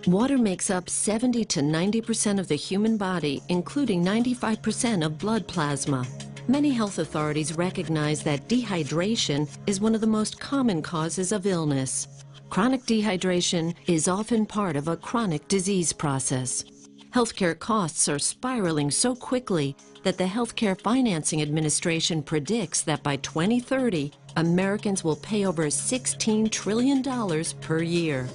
Water makes up 70 to 90% of the human body, including 95% of blood plasma. Many health authorities recognize that dehydration is one of the most common causes of illness. Chronic dehydration is often part of a chronic disease process. Healthcare costs are spiraling so quickly that the Healthcare Financing Administration predicts that by 2030, Americans will pay over $16 trillion per year.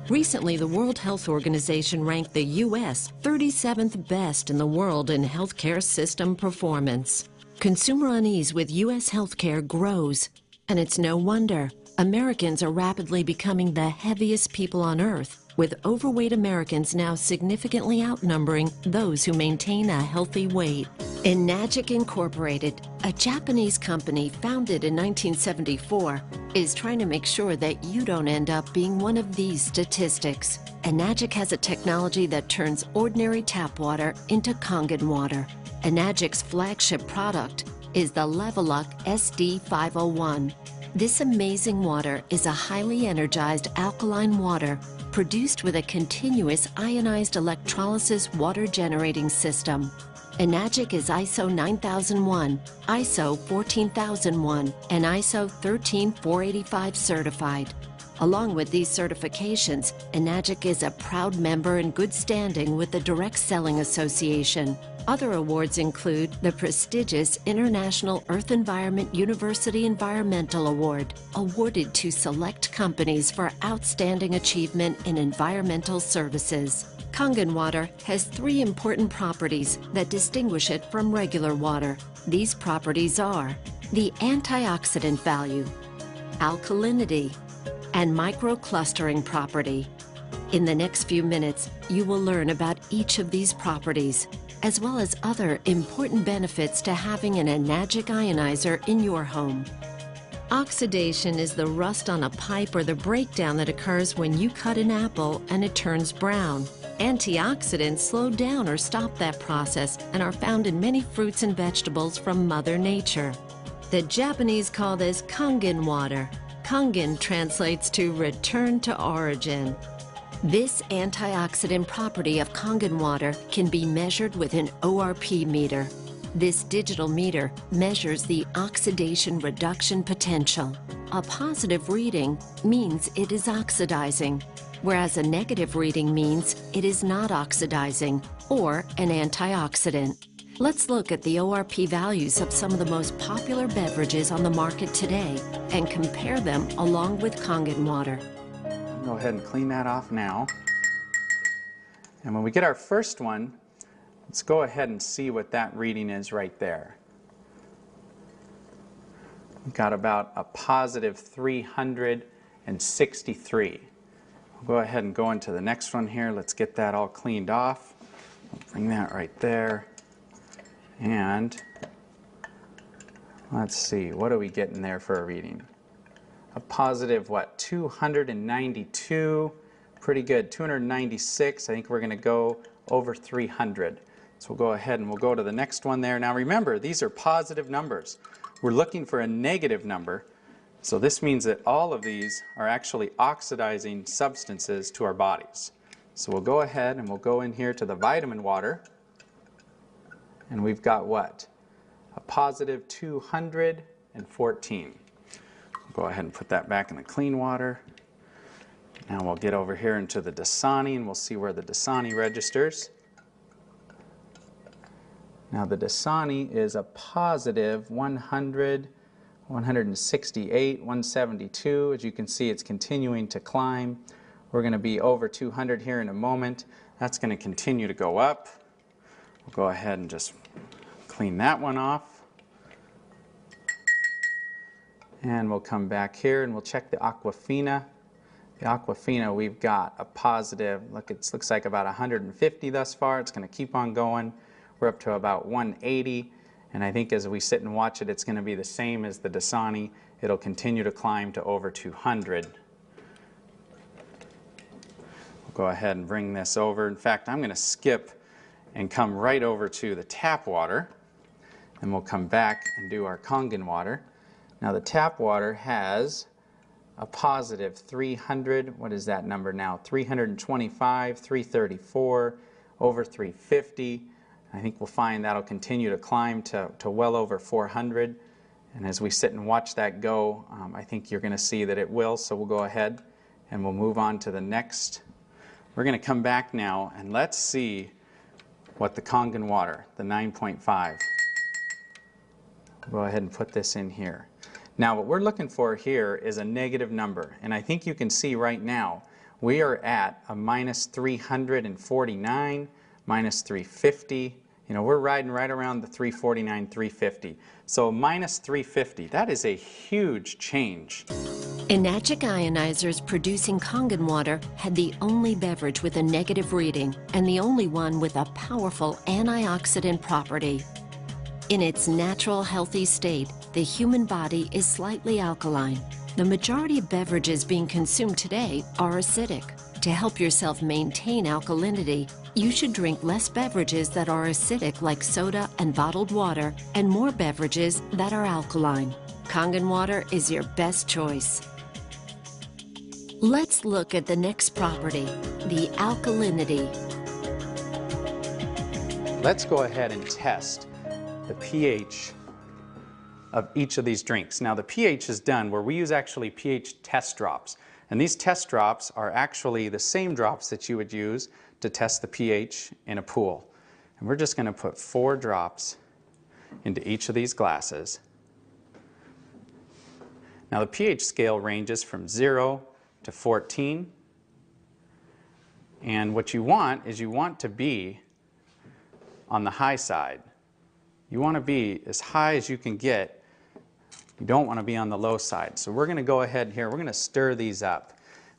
Recently, the World Health Organization ranked the U.S. 37th best in the world in healthcare system performance. Consumer unease with U.S. healthcare grows, and it's no wonder. Americans are rapidly becoming the heaviest people on earth, with overweight Americans now significantly outnumbering those who maintain a healthy weight. Enagic Incorporated, a Japanese company founded in 1974, is trying to make sure that you don't end up being one of these statistics. Enagic has a technology that turns ordinary tap water into Kangen Water. Enagic's flagship product is the Leveluck SD501. This amazing water is a highly energized alkaline water produced with a continuous ionized electrolysis water generating system. Enagic is ISO 9001, ISO 14001, and ISO 13485 certified. Along with these certifications, Enagic is a proud member in good standing with the Direct Selling Association. Other awards include the prestigious International Earth Environment University Environmental Award, awarded to select companies for outstanding achievement in environmental services. Kangen water has 3 important properties that distinguish it from regular water. These properties are the antioxidant value, alkalinity, and microclustering property. In the next few minutes, you will learn about each of these properties, as well as other important benefits to having an Enagic ionizer in your home. Oxidation is the rust on a pipe or the breakdown that occurs when you cut an apple and it turns brown. Antioxidants slow down or stop that process and are found in many fruits and vegetables from Mother Nature. The Japanese call this Kangen water. Kangen translates to return to origin. This antioxidant property of Kangen water can be measured with an ORP meter. This digital meter measures the oxidation reduction potential. A positive reading means it is oxidizing, whereas a negative reading means it is not oxidizing or an antioxidant. Let's look at the ORP values of some of the most popular beverages on the market today and compare them along with Kangen water. Go ahead and clean that off now. And when we get our first one, let's go ahead and see what that reading is right there. We've got about a positive 363. We'll go ahead and go into the next one here. Let's get that all cleaned off. Bring that right there. And let's see, what are we getting there for a reading? A positive, what, 292? Pretty good. 296. I think we're going to go over 300. So we'll go ahead and we'll go to the next one there. Now remember, these are positive numbers. We're looking for a negative number. So this means that all of these are actually oxidizing substances to our bodies. So we'll go ahead and we'll go in here to the vitamin water. And we've got what? A positive 214. We'll go ahead and put that back in the clean water. Now we'll get over here into the Dasani and we'll see where the Dasani registers. Now the Dasani is a positive 100, 168, 172. As you can see, it's continuing to climb. We're going to be over 200 here in a moment. That's going to continue to go up. We'll go ahead and just clean that one off. And we'll come back here and we'll check the Aquafina. The Aquafina, we've got a positive, look, it looks like about 150 thus far. It's going to keep on going. We're up to about 180. And I think as we sit and watch it, it's going to be the same as the Dasani. It'll continue to climb to over 200. We'll Go ahead and bring this over. In fact, I'm going to skip and come right over to the tap water, and we'll come back and do our Kangen water. Now the tap water has a positive 300, what is that number now? 325, 334, over 350. I think we'll find that'll continue to climb to well over 400. And as we sit and watch that go, I think you're going to see that it will. So we'll go ahead and we'll move on to the next. We're going to come back now and let's see what the Kangen water, the 9.5. Go ahead and put this in here. Now what we're looking for here is a negative number, and I think you can see right now we are at a minus 349, minus 350. You know, we're riding right around the 349, 350. So minus 350, that is a huge change. Enagic ionizers producing Kangen water had the only beverage with a negative reading and the only one with a powerful antioxidant property. In its natural, healthy state, the human body is slightly alkaline. The majority of beverages being consumed today are acidic. To help yourself maintain alkalinity, you should drink less beverages that are acidic like soda and bottled water, and more beverages that are alkaline. Kangen water is your best choice. Let's look at the next property, the alkalinity. Let's go ahead and test the pH of each of these drinks. Now the pH is done where we use actually pH test drops. And these test drops are actually the same drops that you would use to test the pH in a pool. And we're just going to put 4 drops into each of these glasses. Now the pH scale ranges from 0 to 14. And what you want is you want to be on the high side. You want to be as high as you can get. You don't want to be on the low side. So we're going to go ahead here. We're going to stir these up.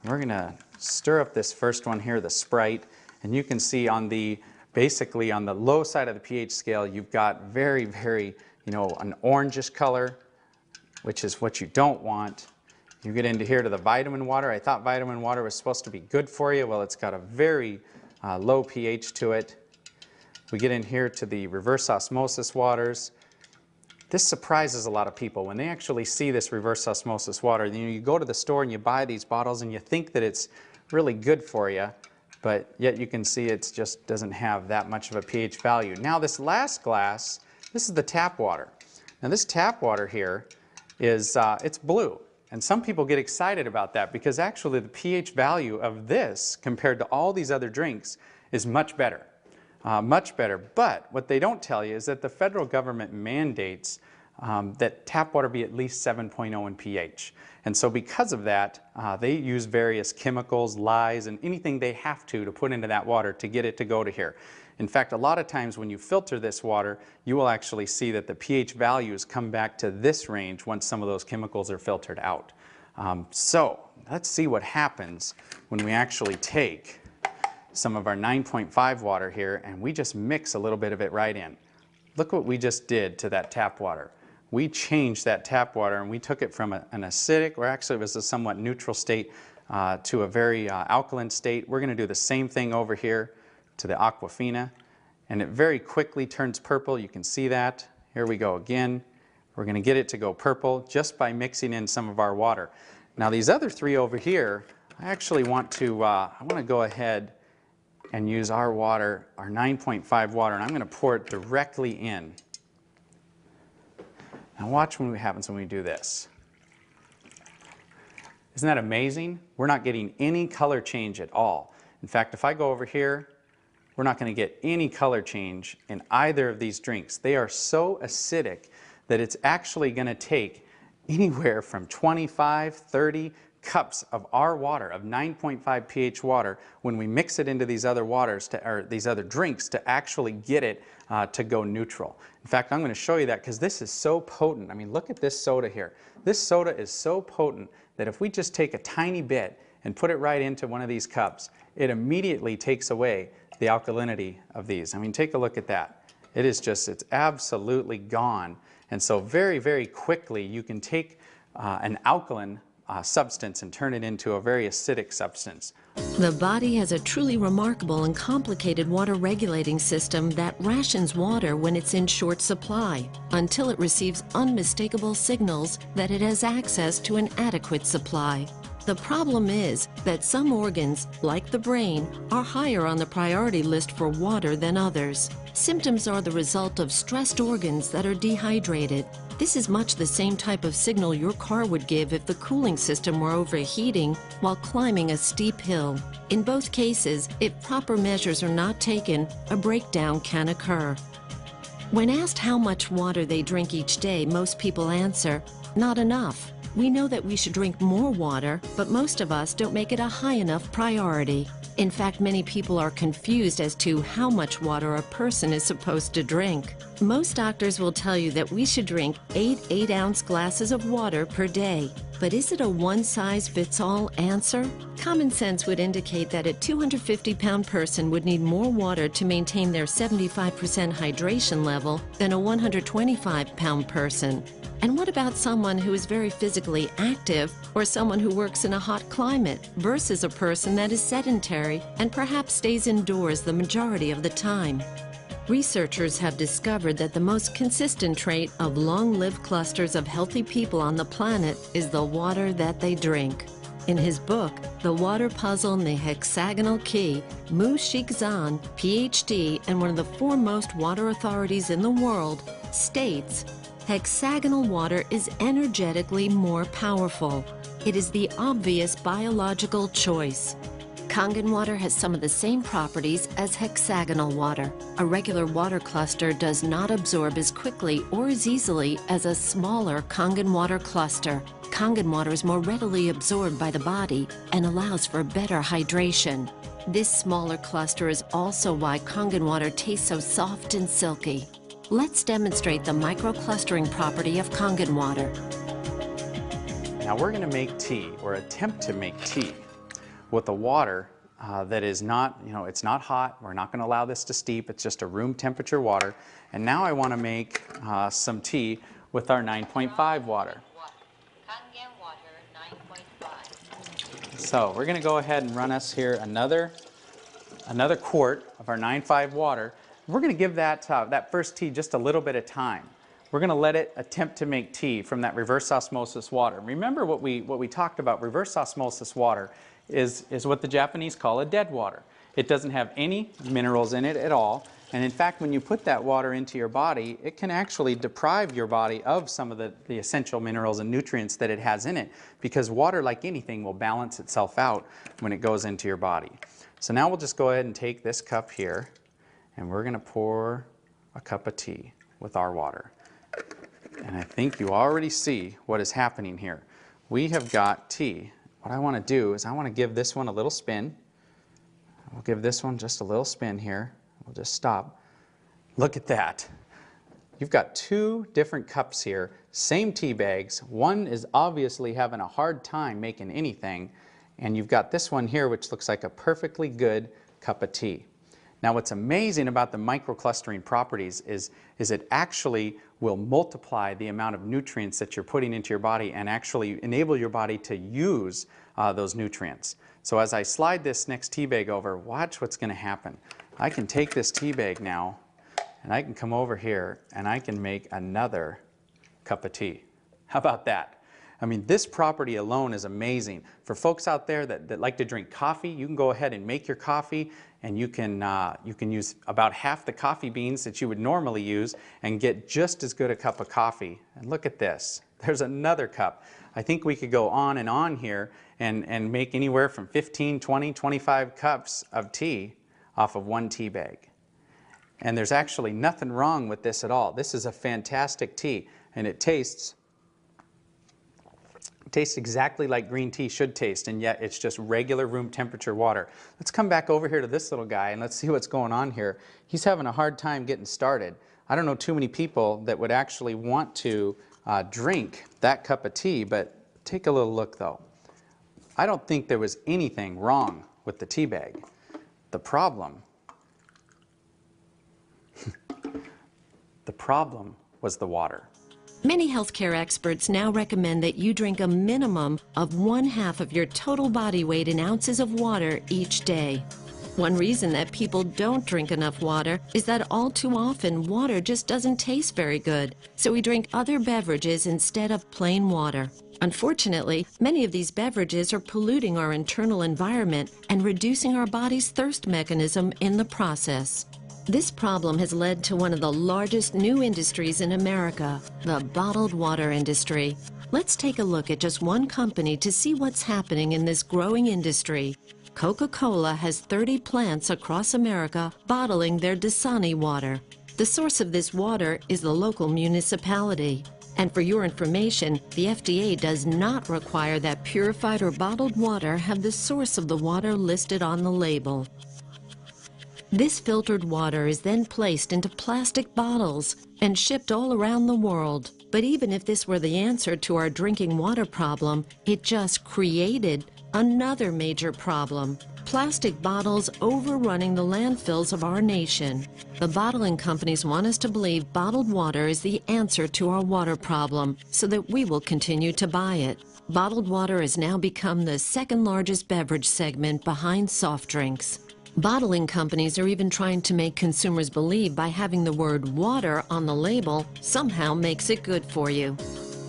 We're going to stir up this first one here, the Sprite. And you can see on the, basically on the low side of the pH scale, you've got very, very, an orangish color, which is what you don't want. You get into here to the vitamin water. I thought vitamin water was supposed to be good for you. Well, it's got a very low pH to it. We get in here to the reverse osmosis waters. This surprises a lot of people when they actually see this reverse osmosis water. You go to the store and you buy these bottles and you think that it's really good for you, but yet you can see it just doesn't have that much of a pH value. Now this last glass, this is the tap water. Now this tap water here is, it's blue. And some people get excited about that because actually the pH value of this compared to all these other drinks is much better. Much better. But what they don't tell you is that the federal government mandates that tap water be at least 7.0 in pH. And so because of that, they use various chemicals, lyes, and anything they have to put into that water to get it to go to here. In fact, a lot of times when you filter this water, you will actually see that the pH values come back to this range once some of those chemicals are filtered out. So let's see what happens when we actually take some of our 9.5 water here and we just mix a little bit of it right in. Look what we just did to that tap water. We changed that tap water and we took it from an acidic, or actually it was a somewhat neutral state, to a very alkaline state. We're going to do the same thing over here to the Aquafina, and it very quickly turns purple. You can see that. Here we go again. We're going to get it to go purple just by mixing in some of our water. Now these other 3 over here, I actually want to, I want to go ahead and use our water, our 9.5 water, and I'm going to pour it directly in. Now watch what happens when we do this. Isn't that amazing? We're not getting any color change at all. In fact, if I go over here, we're not going to get any color change in either of these drinks. They are so acidic that it's actually going to take anywhere from 25, 30 cups of our water, of 9.5 pH water, when we mix it into these other waters, or these other drinks, to actually get it to go neutral. In fact, I'm going to show you that because this is so potent. I mean, look at this soda here. This soda is so potent that if we just take a tiny bit and put it right into one of these cups, it immediately takes away the alkalinity of these. I mean, take a look at that. It is just, it's absolutely gone. And so very, very quickly you can take an alkaline substance and turn it into a very acidic substance The body has a truly remarkable and complicated water regulating system that rations water when it's in short supply, until it receives unmistakable signals that it has access to an adequate supply. The problem is that some organs, like the brain, are higher on the priority list for water than others. Symptoms are the result of stressed organs that are dehydrated. This is much the same type of signal your car would give if the cooling system were overheating while climbing a steep hill. In both cases, if proper measures are not taken, a breakdown can occur. When asked how much water they drink each day, most people answer, not enough. We know that we should drink more water, but most of us don't make it a high enough priority. In fact, many people are confused as to how much water a person is supposed to drink. Most doctors will tell you that we should drink 8 8-ounce glasses of water per day. But is it a one-size-fits-all answer? Common sense would indicate that a 250-pound person would need more water to maintain their 75% hydration level than a 125-pound person. And what about someone who is very physically active or someone who works in a hot climate versus a person that is sedentary and perhaps stays indoors the majority of the time? Researchers have discovered that the most consistent trait of long-lived clusters of healthy people on the planet is the water that they drink. In his book, The Water Puzzle and the Hexagonal Key, Mu Shikzan, PhD and one of the foremost water authorities in the world, states, hexagonal water is energetically more powerful. It is the obvious biological choice. Kangen water has some of the same properties as hexagonal water. A regular water cluster does not absorb as quickly or as easily as a smaller Kangen water cluster. Kangen water is more readily absorbed by the body and allows for better hydration. This smaller cluster is also why Kangen water tastes so soft and silky. Let's demonstrate the microclustering property of Kangen water. Now we're going to make tea, or attempt to make tea, with a water that is not, it's not hot. We're not going to allow this to steep. It's just a room temperature water. And now I want to make some tea with our 9.5 water. Kangen water 9.5. So we're going to go ahead and run us here another quart of our 9.5 water. We're going to give that first tea just a little bit of time. We're going to let it attempt to make tea from that reverse osmosis water. Remember what we talked about. Reverse osmosis water is what the Japanese call a dead water. It doesn't have any minerals in it at all. And in fact, when you put that water into your body, it can actually deprive your body of some of the essential minerals and nutrients that it has in it, because water, like anything, will balance itself out when it goes into your body. So now we'll just go ahead and take this cup here, and we're going to pour a cup of tea with our water. And I think you already see what is happening here. We have got tea. What I want to do is I want to give this one a little spin. We'll give this one just a little spin here. We'll just stop. Look at that. You've got two different cups here, same tea bags. One is obviously having a hard time making anything, and you've got this one here which looks like a perfectly good cup of tea. Now what's amazing about the microclustering properties is it actually will multiply the amount of nutrients that you're putting into your body and actually enable your body to use those nutrients. So as I slide this next tea bag over, watch what's going to happen. I can take this tea bag now and I can come over here and I can make another cup of tea. How about that? I mean, this property alone is amazing. For folks out there that like to drink coffee, you can go ahead and make your coffee, and you can use about half the coffee beans that you would normally use and get just as good a cup of coffee. And look at this. There's another cup. I think we could go on here and make anywhere from 15, 20, 25 cups of tea off of one tea bag. And there's actually nothing wrong with this at all. This is a fantastic tea, and it tastes exactly like green tea should taste, and yet it's just regular room temperature water. Let's come back over here to this little guy and let's see what's going on here. He's having a hard time getting started. I don't know too many people that would actually want to drink that cup of tea, but take a little look though. I don't think there was anything wrong with the tea bag. The problem was the water. Many healthcare experts now recommend that you drink a minimum of 1/2 of your total body weight in ounces of water each day. One reason that people don't drink enough water is that all too often water just doesn't taste very good, so we drink other beverages instead of plain water. Unfortunately, many of these beverages are polluting our internal environment and reducing our body's thirst mechanism in the process. This problem has led to one of the largest new industries in America, the bottled water industry. Let's take a look at just one company to see what's happening in this growing industry. Coca-Cola has 30 plants across America bottling their Dasani water. The source of this water is the local municipality. And for your information, the FDA does not require that purified or bottled water have the source of the water listed on the label. This filtered water is then placed into plastic bottles and shipped all around the world. But even if this were the answer to our drinking water problem, it just created another major problem: plastic bottles overrunning the landfills of our nation. The bottling companies want us to believe bottled water is the answer to our water problem, so that we will continue to buy it. Bottled water has now become the second largest beverage segment behind soft drinks. Bottling companies are even trying to make consumers believe by having the word water on the label somehow makes it good for you.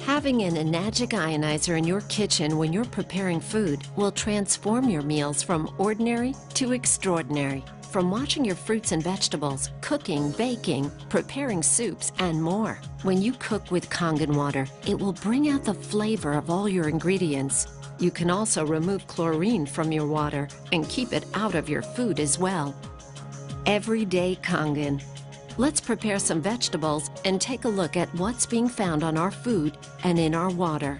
Having an enagic ionizer in your kitchen when you're preparing food will transform your meals from ordinary to extraordinary. From washing your fruits and vegetables, cooking, baking, preparing soups, and more. When you cook with Kangen water, it will bring out the flavor of all your ingredients. You can also remove chlorine from your water and keep it out of your food as well. Everyday Kangen. Let's prepare some vegetables and take a look at what's being found on our food and in our water.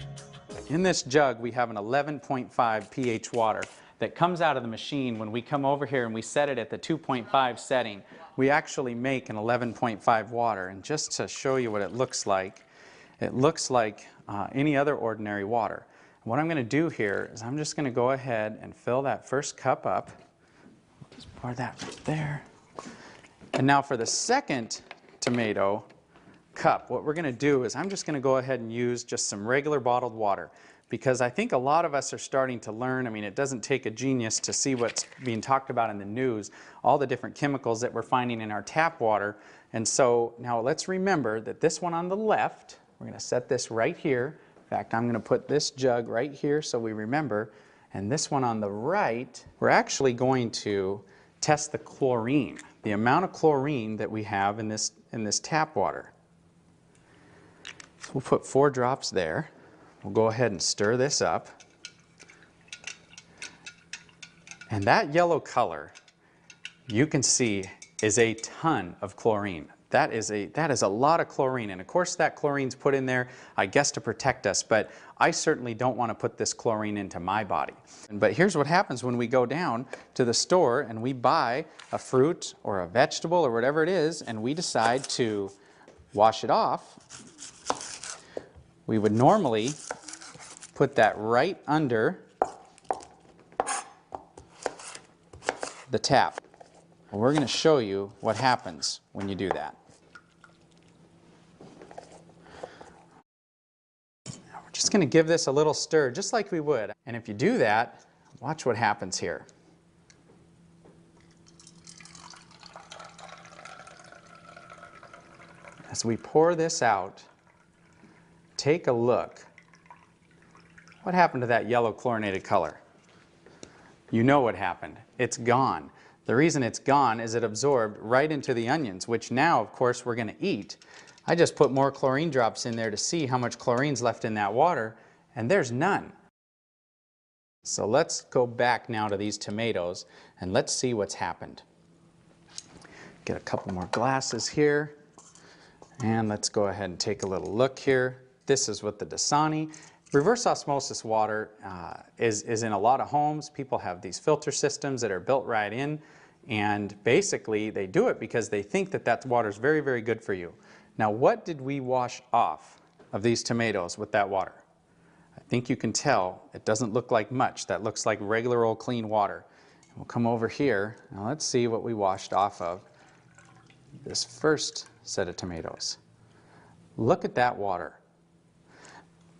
In this jug, we have an 11.5 pH water that comes out of the machine. When we come over here and we set it at the 2.5 setting, we actually make an 11.5 water. And just to show you what it looks like any other ordinary water. What I'm going to do here is I'm just going to go ahead and fill that first cup up. Just pour that right there. And now for the second tomato cup, what we're going to do is I'm just going to go ahead and use just some regular bottled water, because I think a lot of us are starting to learn. I mean, it doesn't take a genius to see what's being talked about in the news, all the different chemicals that we're finding in our tap water. And so now let's remember that this one on the left, we're going to set this right here. In fact, I'm going to put this jug right here so we remember. And this one on the right, we're actually going to test the chlorine, the amount of chlorine that we have in this tap water. So we'll put 4 drops there. We'll go ahead and stir this up. And that yellow color, you can see, is a ton of chlorine. That is a lot of chlorine. And of course that chlorine's put in there, I guess, to protect us, but I certainly don't want to put this chlorine into my body. But here's what happens when we go down to the store and we buy a fruit or a vegetable or whatever it is, and we decide to wash it off. We would normally put that right under the tap. Well, we're going to show you what happens when you do that. Now we're just going to give this a little stir, just like we would. And if you do that, watch what happens here. As we pour this out, take a look. What happened to that yellow chlorinated color? You know what happened. It's gone. The reason it's gone is it absorbed right into the onions, which now, of course, we're going to eat. I just put more chlorine drops in there to see how much chlorine's left in that water, and there's none. So let's go back now to these tomatoes, and let's see what's happened. Get a couple more glasses here, and let's go ahead and take a little look here. This is what the Dasani. Reverse osmosis water is in a lot of homes. People have these filter systems that are built right in, and basically they do it because they think that that water is very, very good for you. Now, what did we wash off of these tomatoes with that water? I think you can tell it doesn't look like much. That looks like regular old clean water. And we'll come over here. Now let's see what we washed off of this first set of tomatoes. Look at that water.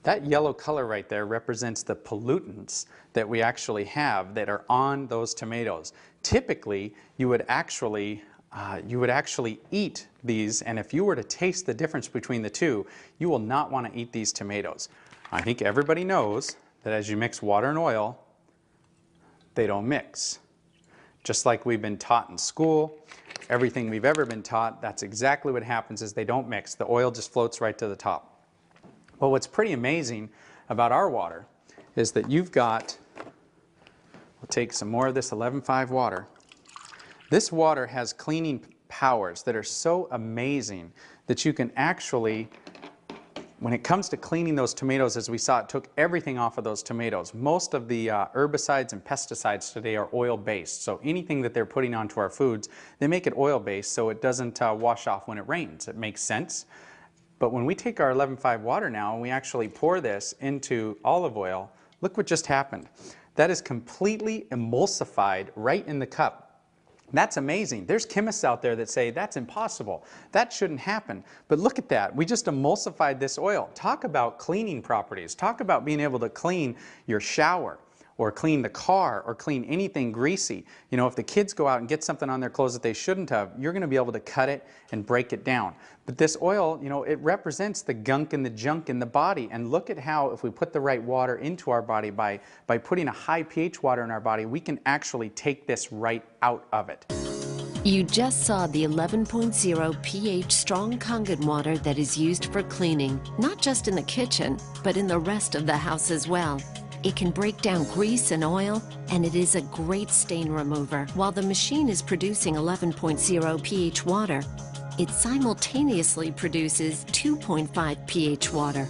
That yellow color right there represents the pollutants that we actually have that are on those tomatoes. Typically, you would actually eat these, and if you were to taste the difference between the two, you will not want to eat these tomatoes. I think everybody knows that as you mix water and oil, they don't mix. Just like we've been taught in school, everything we've ever been taught, that's exactly what happens is they don't mix. The oil just floats right to the top. Well, what's pretty amazing about our water is that you've got, we'll take some more of this 11.5 water. This water has cleaning powers that are so amazing that you can actually, when it comes to cleaning those tomatoes, as we saw, it took everything off of those tomatoes. Most of the herbicides and pesticides today are oil-based. So anything that they're putting onto our foods, they make it oil-based so it doesn't wash off when it rains. It makes sense. But when we take our 11.5 water now and we actually pour this into olive oil, look what just happened. That is completely emulsified right in the cup. That's amazing. There's chemists out there that say that's impossible. That shouldn't happen. But look at that. We just emulsified this oil. Talk about cleaning properties. Talk about being able to clean your shower, or clean the car, or clean anything greasy. You know, if the kids go out and get something on their clothes that they shouldn't have, you're going to be able to cut it and break it down. But this oil, you know, it represents the gunk and the junk in the body. And look at how, if we put the right water into our body, by putting a high pH water in our body, we can actually take this right out of it. You just saw the 11.0 pH strong Kangen water that is used for cleaning, not just in the kitchen, but in the rest of the house as well. It can break down grease and oil, and it is a great stain remover. While the machine is producing 11.0 pH water, it simultaneously produces 2.5 pH water.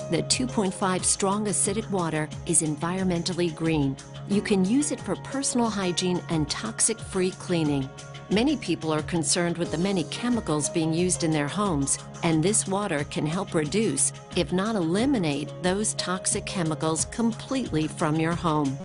The 2.5 strong acidic water is environmentally green. You can use it for personal hygiene and toxic-free cleaning. Many people are concerned with the many chemicals being used in their homes, and this water can help reduce, if not eliminate, those toxic chemicals completely from your home.